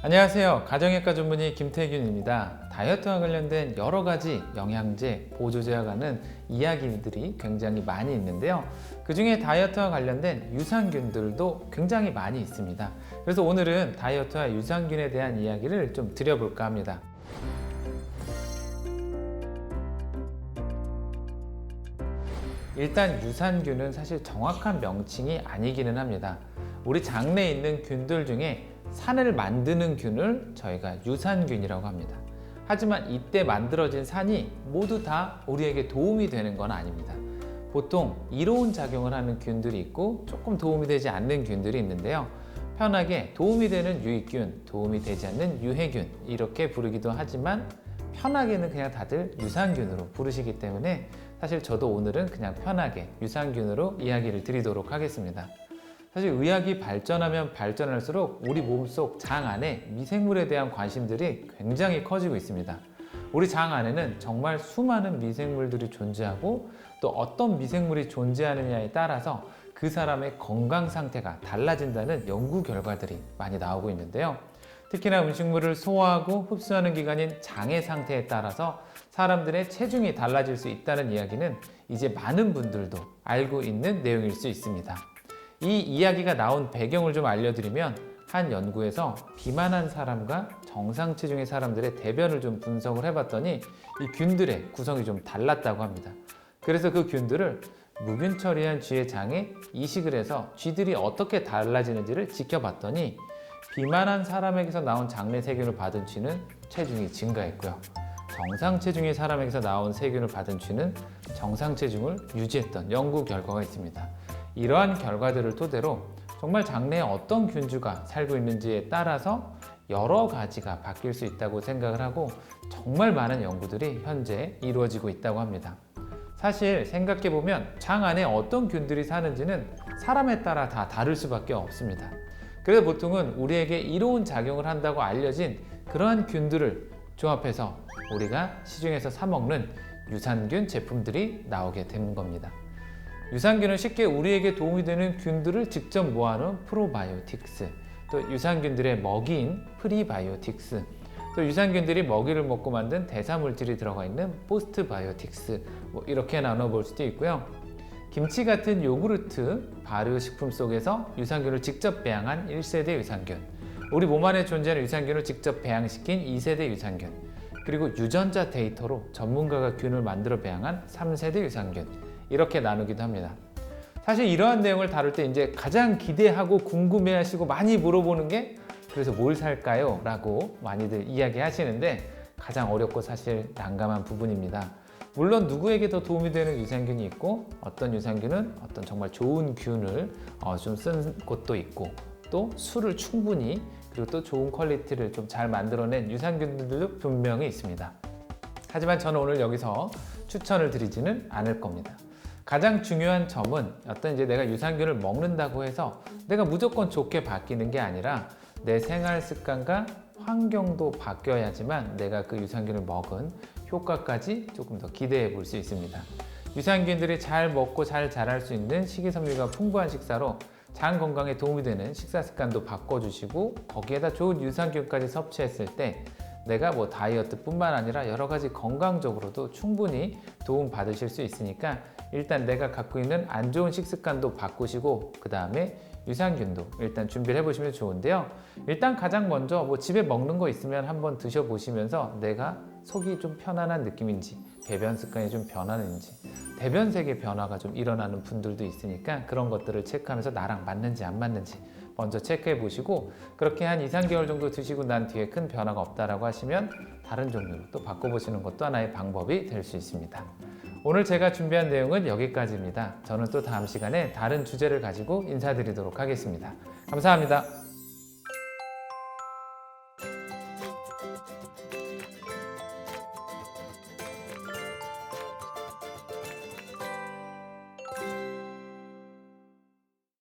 안녕하세요. 가정의학과 전문의 김태균입니다. 다이어트와 관련된 여러 가지 영양제, 보조제와 관한 이야기들이 굉장히 많이 있는데요. 그 중에 다이어트와 관련된 유산균들도 굉장히 많이 있습니다. 그래서 오늘은 다이어트와 유산균에 대한 이야기를 좀 드려볼까 합니다. 일단 유산균은 사실 정확한 명칭이 아니기는 합니다. 우리 장내에 있는 균들 중에 산을 만드는 균을 저희가 유산균이라고 합니다. 하지만 이때 만들어진 산이 모두 다 우리에게 도움이 되는 건 아닙니다. 보통 이로운 작용을 하는 균들이 있고 조금 도움이 되지 않는 균들이 있는데요. 편하게 도움이 되는 유익균, 도움이 되지 않는 유해균 이렇게 부르기도 하지만 편하게는 그냥 다들 유산균으로 부르시기 때문에 사실 저도 오늘은 그냥 편하게 유산균으로 이야기를 드리도록 하겠습니다. 사실 의학이 발전하면 발전할수록 우리 몸속 장 안에 미생물에 대한 관심들이 굉장히 커지고 있습니다. 우리 장 안에는 정말 수많은 미생물들이 존재하고 또 어떤 미생물이 존재하느냐에 따라서 그 사람의 건강 상태가 달라진다는 연구 결과들이 많이 나오고 있는데요. 특히나 음식물을 소화하고 흡수하는 기관인 장의 상태에 따라서 사람들의 체중이 달라질 수 있다는 이야기는 이제 많은 분들도 알고 있는 내용일 수 있습니다. 이 이야기가 나온 배경을 좀 알려드리면 한 연구에서 비만한 사람과 정상 체중의 사람들의 대변을 좀 분석을 해봤더니 이 균들의 구성이 좀 달랐다고 합니다. 그래서 그 균들을 무균 처리한 쥐의 장에 이식을 해서 쥐들이 어떻게 달라지는지를 지켜봤더니 비만한 사람에게서 나온 장내 세균을 받은 쥐는 체중이 증가했고요. 정상 체중의 사람에게서 나온 세균을 받은 쥐는 정상 체중을 유지했던 연구 결과가 있습니다. 이러한 결과들을 토대로 정말 장내에 어떤 균주가 살고 있는지에 따라서 여러 가지가 바뀔 수 있다고 생각을 하고 정말 많은 연구들이 현재 이루어지고 있다고 합니다. 사실 생각해보면 장 안에 어떤 균들이 사는지는 사람에 따라 다 다를 수밖에 없습니다. 그래서 보통은 우리에게 이로운 작용을 한다고 알려진 그러한 균들을 조합해서 우리가 시중에서 사 먹는 유산균 제품들이 나오게 되는 겁니다. 유산균은 쉽게 우리에게 도움이 되는 균들을 직접 모아놓은 프로바이오틱스, 또 유산균들의 먹이인 프리바이오틱스, 또 유산균들이 먹이를 먹고 만든 대사물질이 들어가 있는 포스트바이오틱스, 이렇게 나눠볼 수도 있고요. 김치 같은 요구르트, 발효식품 속에서 유산균을 직접 배양한 1세대 유산균, 우리 몸 안에 존재하는 유산균을 직접 배양시킨 2세대 유산균, 그리고 유전자 데이터로 전문가가 균을 만들어 배양한 3세대 유산균, 이렇게 나누기도 합니다. 사실 이러한 내용을 다룰 때 이제 가장 기대하고 궁금해하시고 많이 물어보는 게 그래서 뭘 살까요? 라고 많이들 이야기하시는데 가장 어렵고 사실 난감한 부분입니다. 물론 누구에게 더 도움이 되는 유산균이 있고 어떤 유산균은 어떤 정말 좋은 균을 좀 쓴 곳도 있고 또 수를 충분히 그리고 또 좋은 퀄리티를 좀 잘 만들어낸 유산균들도 분명히 있습니다. 하지만 저는 오늘 여기서 추천을 드리지는 않을 겁니다. 가장 중요한 점은 어떤 이제 내가 유산균을 먹는다고 해서 내가 무조건 좋게 바뀌는 게 아니라 내 생활 습관과 환경도 바뀌어야지만 내가 그 유산균을 먹은 효과까지 조금 더 기대해 볼 수 있습니다. 유산균들이 잘 먹고 잘 자랄 수 있는 식이섬유가 풍부한 식사로 장 건강에 도움이 되는 식사 습관도 바꿔주시고 거기에다 좋은 유산균까지 섭취했을 때 내가 다이어트뿐만 아니라 여러 가지 건강적으로도 충분히 도움 받으실 수 있으니까 일단 내가 갖고 있는 안 좋은 식습관도 바꾸시고 그 다음에 유산균도 일단 준비를 해보시면 좋은데요. 일단 가장 먼저 집에 먹는 거 있으면 한번 드셔보시면서 내가 속이 좀 편안한 느낌인지 배변 습관이 좀 변하는지 대변색의 변화가 좀 일어나는 분들도 있으니까 그런 것들을 체크하면서 나랑 맞는지 안 맞는지 먼저 체크해 보시고 그렇게 한 2-3개월 정도 드시고 난 뒤에 큰 변화가 없다라고 하시면 다른 종류로 또 바꿔보시는 것도 하나의 방법이 될 수 있습니다. 오늘 제가 준비한 내용은 여기까지입니다. 저는 또 다음 시간에 다른 주제를 가지고 인사드리도록 하겠습니다. 감사합니다.